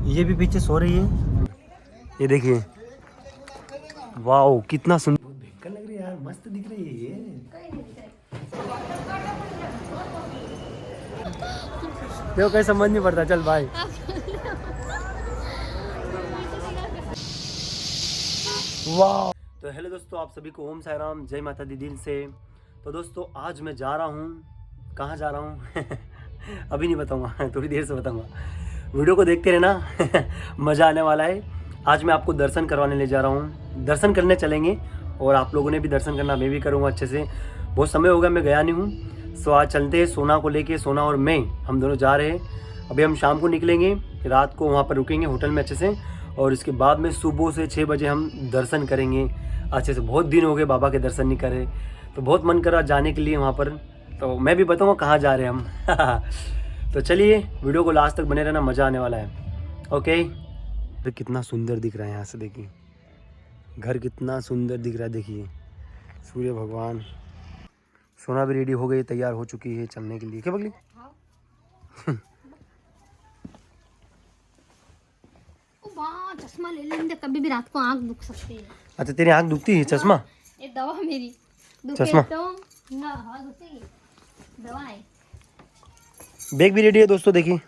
ये भी पीछे सो रही है। ये देखिए, वाओ कितना सुंदर, बहुत भयंकर लग रही है यार, मस्त दिख रही है ये। देखो कहीं समझ नहीं पड़ता, चल भाई। वाह। तो हेलो दोस्तों, आप सभी को ओम साई राम, जय माता दी दिल से। तो दोस्तों आज मैं जा रहा हूँ, कहाँ जा रहा हूँ अभी नहीं बताऊँगा, थोड़ी देर से बताऊँगा, वीडियो को देखते रहना मज़ा आने वाला है। आज मैं आपको दर्शन करवाने ले जा रहा हूँ, दर्शन करने चलेंगे और आप लोगों ने भी दर्शन करना, मैं भी करूँगा अच्छे से। बहुत समय हो गया मैं गया नहीं हूँ, सो आज चलते हैं। सोना को लेके, सोना और मैं, हम दोनों जा रहे हैं। अभी हम शाम को निकलेंगे, रात को वहाँ पर रुकेंगे होटल में अच्छे से, और इसके बाद में सुबह से 6 बजे हम दर्शन करेंगे अच्छे से। बहुत दिन हो गए बाबा के दर्शन नहीं करे, तो बहुत मन कर रहा जाने के लिए वहाँ पर। तो मैं भी बताऊँगा कहाँ जा रहे हैं हम तो चलिए वीडियो को लास्ट तक बने रहना, मज़ा आने वाला है। ओके। तो कितना सुंदर दिख रहा है यहाँ से, देखिए घर कितना सुंदर दिख रहा है। देखिए सूर्य भगवान। सोना भी रेडी हो गई, तैयार हो चुकी है चलने के लिए। क्या बगली चश्मा ले लेंगे, कभी भी रात को आंख दुख सकती है। अच्छा तेरी आंख दुखती है? चश्मा? ये दवा मेरी चश्मा तो ना, हाँ दुखती दवा है। बैग भी रेडी है दोस्तों, देखिए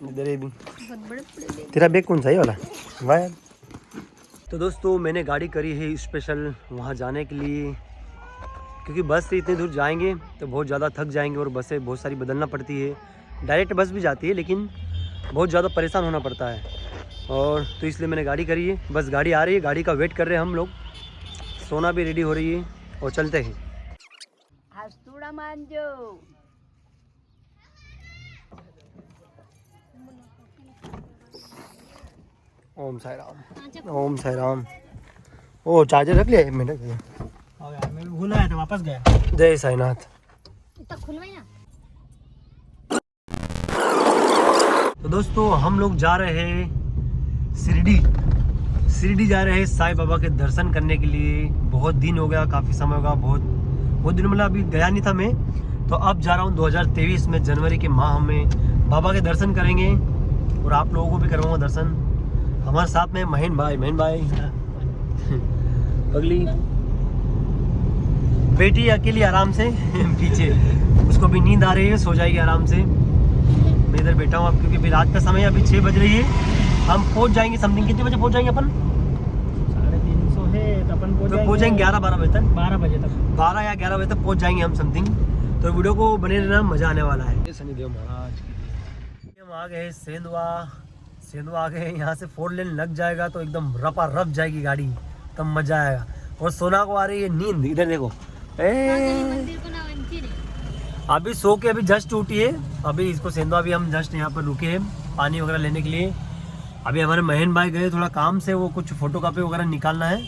इधर है भी। बहुत बड़े बैग। तेरा बैग कौन सा है वाला? वाह यार। तो दोस्तों मैंने गाड़ी करी है स्पेशल वहाँ जाने के लिए, क्योंकि बस से इतनी दूर जाएंगे तो बहुत ज़्यादा थक जाएंगे, और बसें बहुत सारी बदलना पड़ती है। डायरेक्ट बस भी जाती है लेकिन बहुत ज़्यादा परेशान होना पड़ता है, और तो इसलिए मैंने गाड़ी करी है। बस गाड़ी आ रही है, गाड़ी का वेट कर रहे हैं हम लोग। सोना भी रेडी हो रही है और चलते हैं। ओम साई राम, ओम साई राम। ओ चार्जर रख लिया मैंने, मैं भी भूल आया था, वापस गया। जय साईनाथ। इतना खुलवाई ना। तो दोस्तों हम लोग जा रहे हैं शिरडी जा रहे हैं साईं बाबा के दर्शन करने के लिए। बहुत दिन हो गया, काफ़ी समय होगा, बहुत दिन, मतलब अभी गया नहीं था मैं, तो अब जा रहा हूँ 2023 में जनवरी के माह में बाबा के दर्शन करेंगे, और आप लोगों को भी करवाऊंगा दर्शन। हमारे साथ में महीन भाई अगली बेटी अकेली आराम से पीछे, उसको भी नींद आ रही है, सो जाएगी आराम से। मैं इधर बैठा हूँ अब, क्योंकि अभी रात का समय, अभी 6 बज रही है। हम पहुँच जाएंगे समथिंग, कितने बजे पहुँच जाएंगे अपन? 350 है तो अपन पहुँच जाएंगे 11-12 बजे तक। 12 बजे तक, 12 या 11 बजे तक पहुँच जाएंगे हम समथिंग। तो वीडियो को बने रहना, मज़ा आने वाला है। शनिदेव महाराज की। हम आ गए सेंधवा आ गए। यहाँ से 4 लेन लग जाएगा तो एकदम रपा रप जाएगी गाड़ी, तब मज़ा आएगा। और सोना को आ रही है नींद, इधर देखो। अभी सो के अभी जस्ट उठी है। अभी इसको सेंधवा भी हम जस्ट यहाँ पर रुके हैं पानी वगैरह लेने के लिए। अभी हमारे महीन भाई गए थोड़ा काम से, वो कुछ फोटो कॉपी वगैरह निकालना है।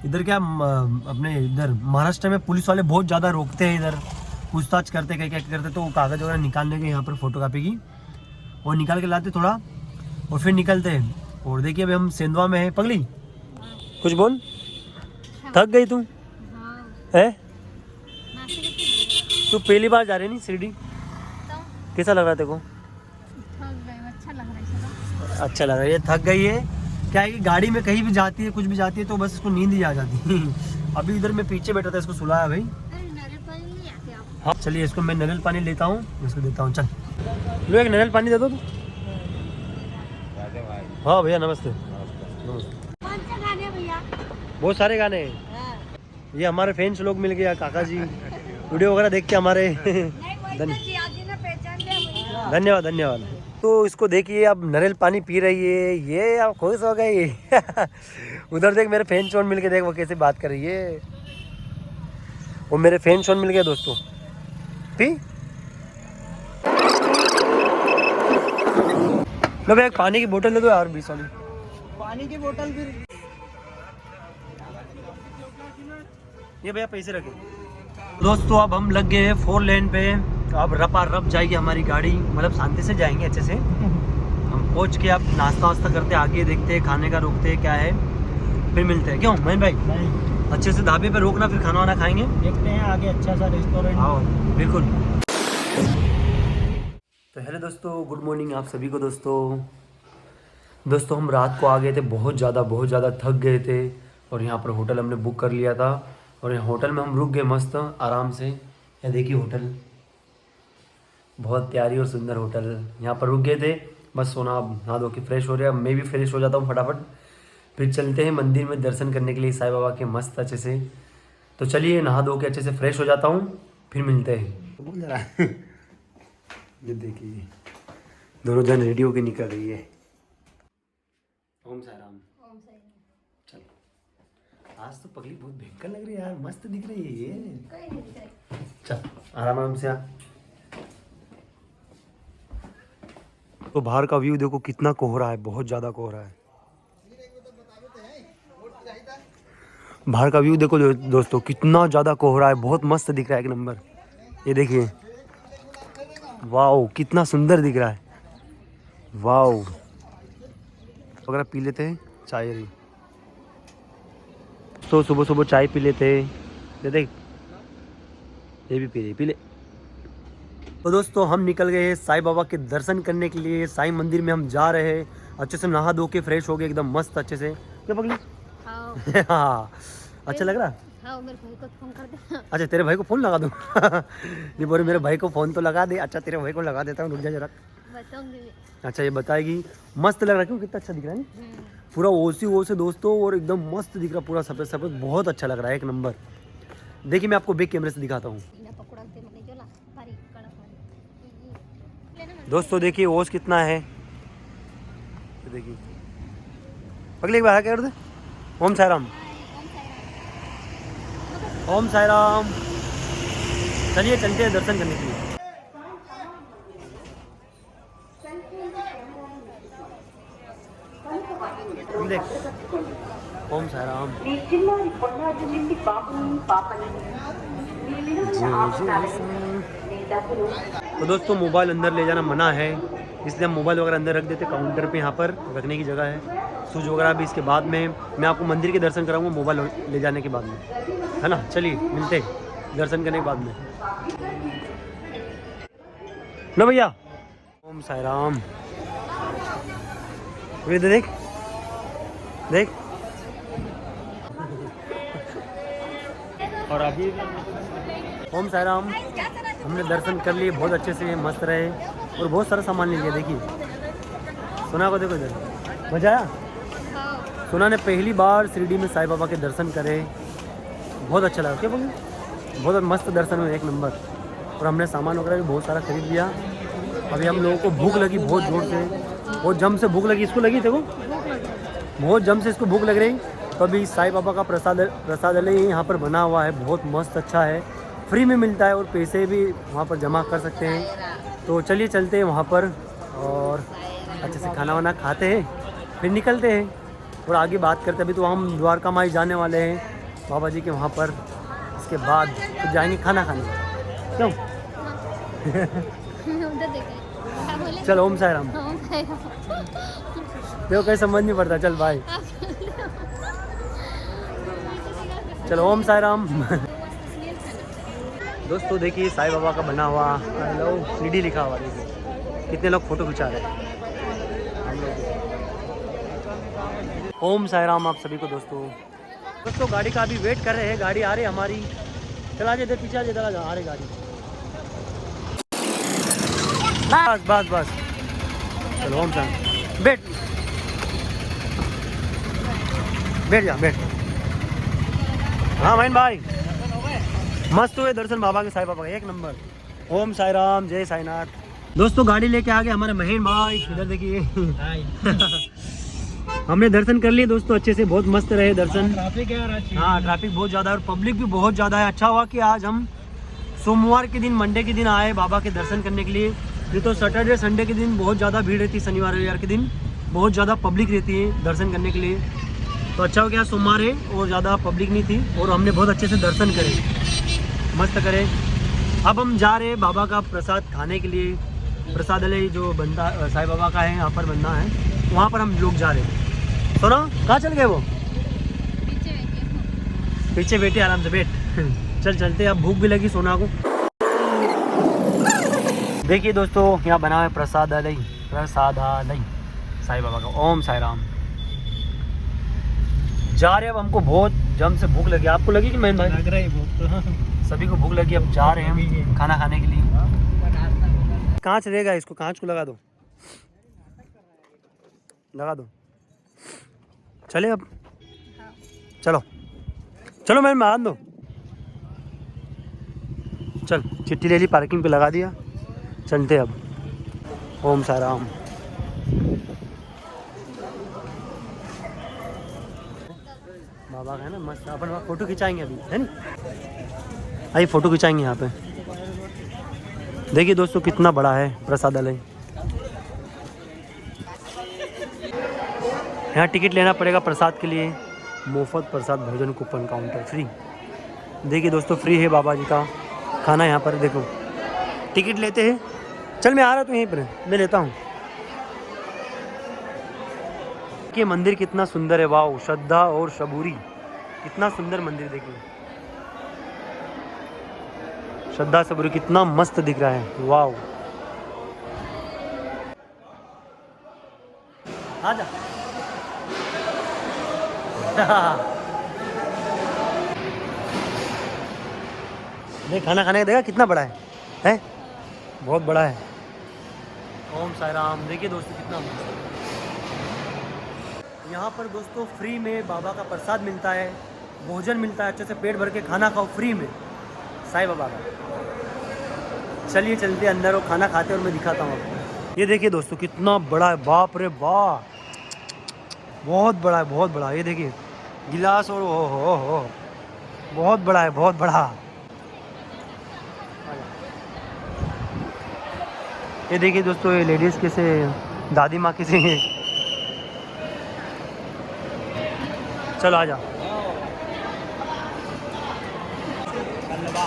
इधर क्या अपने इधर महाराष्ट्र में पुलिस वाले बहुत ज़्यादा रोकते हैं, इधर पूछताछ करते क्या क्या करते, तो वो कागज़ वगैरह निकालने के यहाँ पर फोटो कॉपी की, वो निकाल के लाते थोड़ा, और फिर निकलते हैं। और देखिए अभी हम सेंधवा में हैं। पगली कुछ बोल, थक गई तू? है तू पहली बार जा रही नहीं शिरडी? कैसा लग रहा है तेरे को? अच्छा लग रहा है। ये थक गई है, क्या है कि गाड़ी में कहीं भी जाती है, कुछ भी जाती है, तो बस इसको नींद ही आ जाती है। अभी इधर मैं पीछे बैठा था, इसको सुलाया भाई। हाँ चलिए, इसको मैं नल पानी लेता हूँ, इसको देता हूँ। चल लो एक नल पानी दे दो। हाँ भैया नमस्ते। कौन से गाने भैया? बहुत सारे गाने हैं। ये हमारे फैंस लोग मिल गया, काका जी वीडियो वगैरह देख के हमारे धन्यवाद। तो इसको देखिए अब नारियल पानी पी रही है, ये अब खुश हो गई उधर देख मेरे फैन शॉन मिल के, देख वो कैसे बात कर रही है। वो मेरे फैन शॉन मिल गया दोस्तों। पी लो भैया, पानी की बोतल दे दो यार, 20 वाली पानी की बोतल भी। ये भैया पैसे रखे। दोस्तों अब हम लग गए हैं 4 लेन पे। अब रपा रप जाएगी हमारी गाड़ी, मतलब शांति से जाएंगे अच्छे से। हम पहुंच के अब नाश्ता वास्ता करते, आगे देखते हैं खाने का, रोकते हैं क्या है, फिर मिलते हैं। क्यों महीन भाई? अच्छे से ढाबे पे रोकना, फिर खाना वाना खाएंगे, देखते हैं आगे अच्छा सा रेस्टोरेंट। हाँ बिल्कुल। तो हेलो दोस्तों, गुड मॉर्निंग आप सभी को दोस्तों। दोस्तों हम रात को आ गए थे, बहुत ज़्यादा थक गए थे और यहाँ पर होटल हमने बुक कर लिया था और यहाँ होटल में हम रुक गए मस्त आराम से। यह देखिए होटल, बहुत प्यारी और सुंदर होटल। यहाँ पर रुक गए थे, बस सोना अब नहा धो के फ्रेश हो रहा है। मैं भी फ्रेश हो जाता हूँ फटाफट, फिर चलते हैं मंदिर में दर्शन करने के लिए साईं बाबा के मस्त अच्छे से। तो चलिए नहा धो के अच्छे से फ्रेश हो जाता हूँ, फिर मिलते हैं। बोल रहा है ये देखिए दोनों जन रेडी होके निकल रही है। ओम साई राम। चल आज तो पगली बहुत भयंकर लग रही है यार, मस्त दिख रही है ये। चल आराम से आ। तो बाहर का व्यू देखो कितना कोहरा है, बहुत ज़्यादा कोहरा है। बाहर का व्यू देखो दोस्तों कितना ज़्यादा कोहरा है, बहुत मस्त दिख रहा है एक नंबर। ये देखिए वाओ कितना सुंदर दिख रहा है, वाओ। वगैरह पी लेते हैं चाय भी, तो सुबह सुबह चाय पी लेते हैं। देख ये भी पी ले। तो दोस्तों हम निकल गए हैं साईं बाबा के दर्शन करने के लिए। साईं मंदिर में हम जा रहे हैं, अच्छे से नहा धो के फ्रेश हो गए एकदम मस्त अच्छे से। क्या पगली? हाँ अच्छा लग रहा? हाँ, मेरे भाई को फोन कर दे। अच्छा तेरे भाई को फ़ोन लगा दूँ? नहीं बोले मेरे भाई को फ़ोन तो लगा दे। अच्छा तेरे भाई को लगा देता हूँ, रुक जा जरा। अच्छा ये बताएगी। मस्त लग रहा है, क्यों कितना अच्छा दिख रहा है पूरा ओसी से दोस्तों, और एकदम मस्त दिख रहा पूरा सफ़ेद सफ़ेद, बहुत अच्छा लग रहा है एक नंबर। देखिए मैं आपको बैक कैमरे से दिखाता हूँ दोस्तों। देखिए ओस कितना है, देखिए अगली एक बार क्या कर दे। ओम साई राम, ओम साई राम। चलिए चलते हैं दर्शन करने के लिए। देख ओम साई राम। तो दोस्तों मोबाइल अंदर ले जाना मना है, इसलिए हम मोबाइल वगैरह अंदर रख देते काउंटर पे। यहाँ पर रखने की जगह है, शूज वगैरह भी इसके बाद में। मैं आपको मंदिर के दर्शन कराऊंगा मोबाइल ले जाने के बाद में, है ना। चलिए मिलते दर्शन करने के बाद में ना भैया। ओम साई राम। देख देख और अभी ओम साई राम। हमने दर्शन कर लिए बहुत अच्छे से, मस्त रहे और बहुत सारा सामान ले लिया। देखिए सोना को देखो इधर, मजा आया। सोना ने पहली बार शिरडी में साईं बाबा के दर्शन करे, बहुत अच्छा लगा। क्या बोले, बहुत मस्त दर्शन हुए एक नंबर। और हमने सामान वगैरह भी बहुत सारा खरीद लिया। अभी हम लोगों को भूख लगी बहुत ज़ोर से, बहुत जम से भूख लगी। इसको लगी देखो, बहुत जम से इसको भूख लग रही। तो अभी साईं बाबा का प्रसादालय यहाँ पर बना हुआ है, बहुत मस्त अच्छा है, फ्री में मिलता है और पैसे भी वहाँ पर जमा कर सकते हैं। तो चलिए चलते हैं वहाँ पर और अच्छे से खाना वाना खाते हैं, फिर निकलते हैं और आगे बात करते हैं। अभी तो हम द्वारका माई जाने वाले हैं बाबा जी के वहाँ पर, इसके बाद फिर जाएंगे खाना खाने। क्यों? चलो ओम साई राम। देखो कहीं समझ नहीं पड़ता, चल भाई। चलो ओम साई राम। दोस्तों देखिए साईं बाबा का बना हुआ हेलो सीढ़ी लिखा हुआ, देखिए कितने लोग फोटो खिंचा रहे हैं। ओम साई राम आप सभी को दोस्तों गाड़ी का अभी वेट कर रहे हैं, गाड़ी आ रही है हमारी। चला जाए पीछे आ जाए, आ रही गाड़ी। बस बस बस चलो ओम साई। बैठ बैठ जा बैठ। हाँ माइन भाई मस्त हुए दर्शन बाबा के, साईं बाबा का एक नंबर। ओम साई राम, जय साईनाथ। दोस्तों गाड़ी लेके आ गए हमारे महेन भाई, इधर देखिए। हमने दर्शन कर लिए दोस्तों अच्छे से, बहुत मस्त रहे दर्शन। ट्रैफिक है, हाँ ट्रैफिक बहुत ज़्यादा है और पब्लिक भी बहुत ज़्यादा है। अच्छा हुआ कि आज हम सोमवार के दिन, मंडे के दिन आए बाबा के दर्शन करने के लिए। नहीं तो सैटरडे संडे के दिन बहुत ज़्यादा भीड़ रहती है, शनिवार रविवार के दिन बहुत ज़्यादा पब्लिक रहती है दर्शन करने के लिए। तो अच्छा हो गया सोमवार है और ज़्यादा पब्लिक नहीं थी और हमने बहुत अच्छे से दर्शन करे, मस्त करे। अब हम जा रहे हैं बाबा का प्रसाद खाने के लिए। प्रसादालय जो बनता साईं बाबा का है यहाँ पर बनना है, वहाँ पर हम लोग जा रहे हैं। सोना कहाँ चल गए वो? पीछे बैठे आराम से बैठ। चल चलते, अब भूख भी लगी सोना को। देखिए दोस्तों यहाँ बना है प्रसादालय साईं बाबा का। ओम साई राम। जा रहे हैं अब, हमको बहुत जम से भूख लगी। आपको लगी कि मैं भाई? लग रहा है भूख तो। सभी को भूख लगी, अब जा रहे हैं हम खाना खाने के लिए। कांच रहेगा, इसको कांच को लगा दो, लगा दो। चले अब, चलो चलो मैं मान दो। चल, चिट्ठी ले ली, पार्किंग पे लगा दिया, चलते अब। ओम साई राम। बाबा का है ना मस्त, अपन वहाँ फोटो खिंचाएंगे अभी, है ना? आइए फोटो खिंचाएंगे यहाँ पे। देखिए दोस्तों कितना बड़ा है प्रसादालय। यहाँ टिकट लेना पड़ेगा प्रसाद के लिए। मुफ्त प्रसाद भोजन कूपन काउंटर फ्री। देखिए दोस्तों फ्री है बाबा जी का खाना यहाँ पर। देखो टिकट लेते हैं। चल मैं आ रहा हूँ यहीं पर, मैं लेता हूँ। देखिए मंदिर कितना सुंदर है, वाह। श्रद्धा और सबूरी, कितना सुंदर मंदिर। देखिए श्रद्धा सबूरी कितना मस्त दिख रहा है, वाह। आजा। देख खाना खाने का, देखा कितना बड़ा है? बहुत बड़ा है। ओम साई राम। देखिए दोस्तों कितना मस्त है। यहाँ पर दोस्तों फ्री में बाबा का प्रसाद मिलता है, भोजन मिलता है, अच्छे से पेट भर के खाना खाओ फ्री में साईं बाबा का। चलिए चलते अंदर और खाना खाते और मैं दिखाता हूँ आपको। ये देखिए दोस्तों कितना बड़ा है, बाप रे बाप, बहुत बड़ा है, बहुत बड़ा। ये देखिए गिलास और हो बहुत बड़ा है, बहुत बड़ा। ये देखिए दोस्तों ये लेडीज़ कैसे, दादी माँ कैसे। चलो आ जा।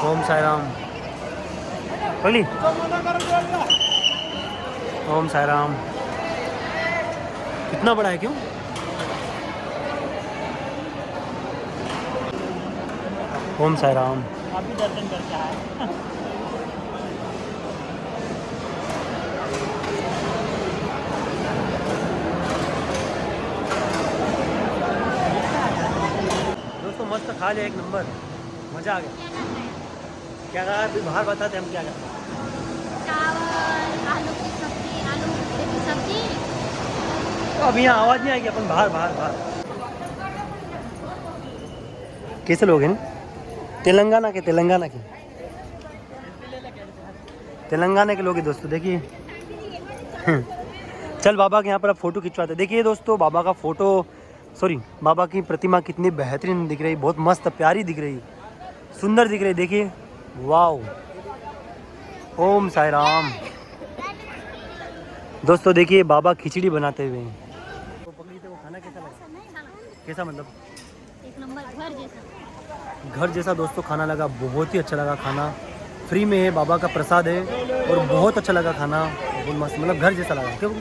ओम साई राम। बोली ओम साई राम। कितना बड़ा है, क्यों? ओम साई राम। आप भी दर्शन करके आए। दोस्तों मस्त खा लिया, एक नंबर, मज़ा आ गया। क्या कहा अभी बाहर बताते हम क्या करते? चावल, आलू की सब्जी, आलू की सब्जी। तो अब यहाँ आवाज़ नहीं आएगी, अपन बाहर बाहर बाहर। कैसे लोग हैं? तेलंगाना के लोग हैं दोस्तों। देखिए चल बाबा के यहाँ पर अब फ़ोटो खिंचवाते। देखिए दोस्तों बाबा का फ़ोटो, सॉरी बाबा की प्रतिमा कितनी बेहतरीन दिख रही, बहुत मस्त प्यारी दिख रही, सुंदर दिख रही। देखिए वाओ। ओम साई राम। दोस्तों देखिए बाबा खिचड़ी बनाते हुए। तो पकड़ी थे वो खाना कैसा लगा? कैसा मतलब? एक नंबर, घर जैसा। घर जैसा दोस्तों खाना लगा, बहुत ही अच्छा लगा खाना। फ्री में है, बाबा का प्रसाद है और बहुत अच्छा लगा खाना, बहुत मस्त, मतलब घर जैसा लगा। क्यों?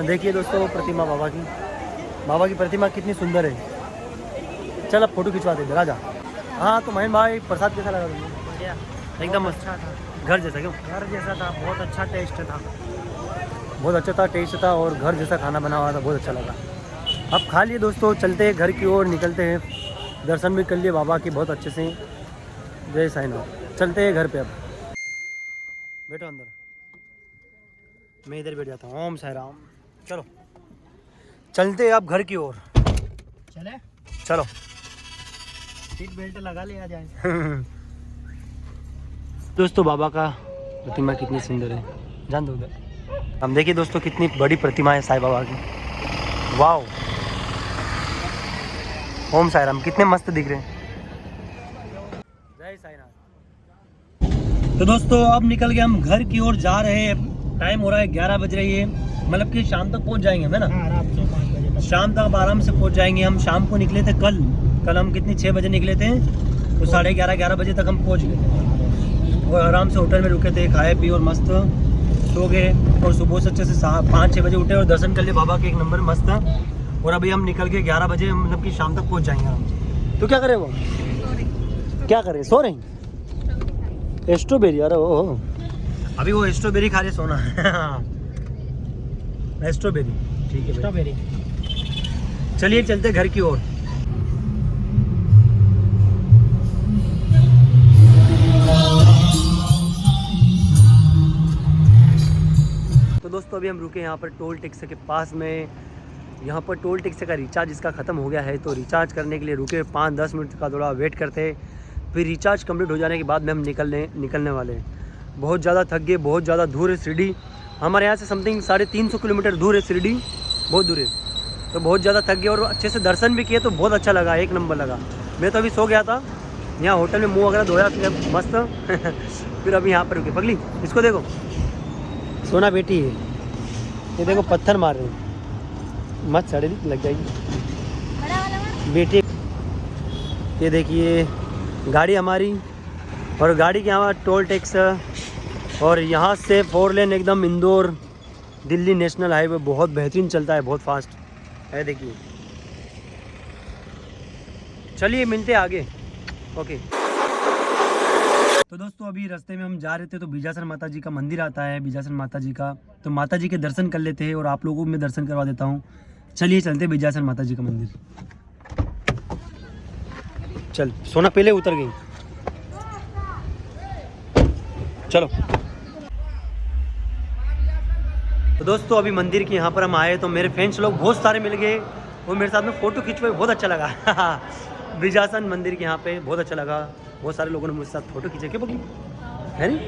देखिए दोस्तों प्रतिमा बाबा की प्रतिमा कितनी सुंदर है। चल अब फोटो खिंचवा दे, राजा। हाँ तो महेंद्र भाई प्रसाद कैसा लगा तुम्हें? बढ़िया, एकदम अच्छा था। घर जैसा। क्यों? घर जैसा था, बहुत अच्छा टेस्ट था। बहुत अच्छा था, टेस्ट था और घर जैसा खाना बना हुआ था, बहुत अच्छा लगा। अब खा लिए दोस्तों, चलते हैं घर की ओर, निकलते हैं। दर्शन भी कर लिए बाबा की बहुत अच्छे से। जय साईनाथ। चलते हैं घर पे। अब बैठो अंदर, मैं इधर बैठ जाता हूँ। ओम साई राम। चलो चलते हैं अब घर की ओर। चले, चलो। सीट बेल्ट लगा लिया जाए। दोस्तों बाबा का प्रतिमा कितनी सुंदर है, जान दो उधर। हम देखिए दोस्तों कितनी बड़ी प्रतिमा है साईं बाबा की, वाओ। ओम साई राम, कितने मस्त दिख रहे हैं। जय साईनाथ। तो दोस्तों अब निकल के हम घर की ओर जा रहे हैं। टाइम हो रहा है 11 बज रही है, मतलब कि शाम तक पहुंच जाएंगे हम, है ना? हाँ, रात को 5 बजे तक। शाम तक अब आराम से पहुंच जाएंगे हम। शाम को निकले थे कल हम कितनी 6 बजे निकले थे, तो 11:30 बजे तक हम पहुंच गए और आराम से होटल में रुके थे, खाए पी और मस्त सो गए। और सुबह से अच्छे से 5-6 बजे उठे और दर्शन कर लिए बाबा के, एक नंबर मस्त। और अभी हम निकल के 11 बजे मतलब कि शाम तक पहुंच जाएंगे आराम से। तो क्या करें वो, क्या करें, सो रहे हैं? स्ट्रॉबेरी, अरे ओ अभी वो स्ट्रॉबेरी खा रहे, सोना। स्ट्रॉबेरी, ठीक है। स्ट्रॉबेरी। चलिए चलते घर की ओर। तो दोस्तों अभी हम रुके यहाँ पर टोल टैक्स के पास में। यहाँ पर टोल टैक्स का रिचार्ज इसका ख़त्म हो गया है, तो रिचार्ज करने के लिए रुके 5-10 मिनट का थोड़ा वेट करते। फिर रिचार्ज कंप्लीट हो जाने के बाद में हम निकलने वाले हैं। बहुत ज़्यादा थक गए, बहुत ज़्यादा दूर है शिरडी। हमारे यहाँ से समथिंग 350 किलोमीटर दूर है शिरडी, बहुत दूर है। तो बहुत ज़्यादा थक गए और अच्छे से दर्शन भी किए, तो बहुत अच्छा लगा, एक नंबर लगा। मैं तो अभी सो गया था, यहाँ होटल में मुँह वगैरह धोया फिर मस्त फिर अभी यहाँ पर रुके। पगली इसको देखो, सोना बेटी है, ये देखो पत्थर मार रहे हैं, मत सड़े लग जाएगी बेटी। ये देखिए गाड़ी हमारी, और गाड़ी के यहाँ टोल टैक्स, और यहाँ से 4 लेन एकदम इंदौर दिल्ली नेशनल हाईवे बहुत बेहतरीन चलता है, बहुत फास्ट है। देखिए चलिए मिलते हैं आगे। ओके। तो दोस्तों अभी रास्ते में हम जा रहे थे, तो बीजासन माता जी का मंदिर आता है, बीजासन माता जी का, तो माता जी के दर्शन कर लेते हैं और आप लोगों को मैं दर्शन करवा देता हूँ। चलिए चलते बीजासन माता जी का मंदिर। चल सोना पहले उतर गई, चलो। तो दोस्तों अभी मंदिर के यहाँ पर हम आए, तो मेरे फ्रेंड्स लोग बहुत सारे मिल गए, वो मेरे साथ में फ़ोटो खिंचवाए, बहुत अच्छा लगा बीजासन मंदिर के यहाँ पे बहुत अच्छा लगा, बहुत सारे लोगों ने मुझे साथ फ़ोटो खींचे। क्यों बोली है नहीं।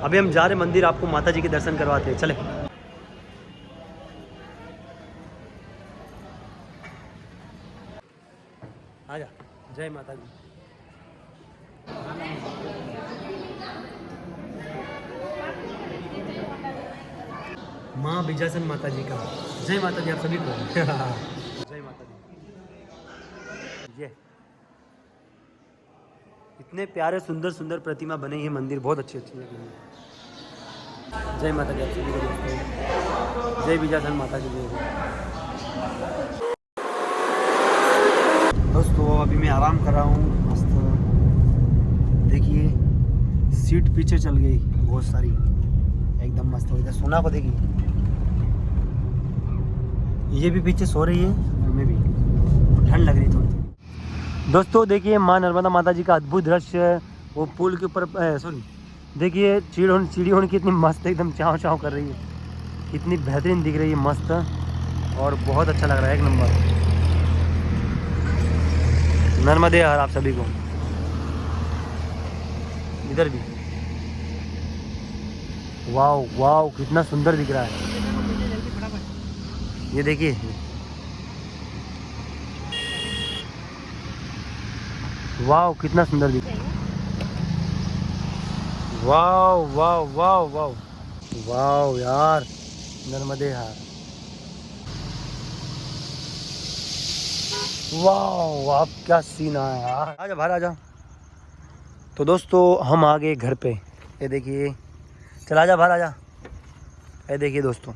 अभी हम जा रहे मंदिर, आपको माता जी के दर्शन करवाते हैं, चले। आजा, जय माता जी। माँ बीजासन माता जी का जय माता जी आप सभी को जय माता जी। ये इतने प्यारे सुंदर सुंदर प्रतिमा बने हैं, मंदिर बहुत अच्छी अच्छी लगी है। जय माता जी आप सभी को दोस्तों, जय बीजासन माता जी। दोस्तों अभी मैं आराम कर रहा हूँ मस्त। देखिए सीट पीछे चल गई बहुत सारी, एकदम मस्त हो गया। सोना को देखिए, ये भी पीछे सो रही है और मैं भी, ठंड लग रही थोड़ी। दोस्तों देखिए माँ नर्मदा माता जी का अद्भुत दृश्य, वो पुल के ऊपर सॉरी देखिए चिड़ियों कितनी मस्त एकदम चाव चाव कर रही है, कितनी बेहतरीन दिख रही है, मस्त और बहुत अच्छा लग रहा है, एक नंबर। नर्मदे हर आप सभी को। इधर भी वाव वाव कितना सुंदर दिख रहा है, ये देखिए। वाव कितना सुंदर दिख रहा है, वाव वाव वाव वाव वाव यार, नर्मदे हार, वाव आप क्या सीन है यार। आजा बाहर आजा। तो दोस्तों हम आ गए घर पे, ये देखिए, चल आजा बाहर आजा। ये देखिए दोस्तों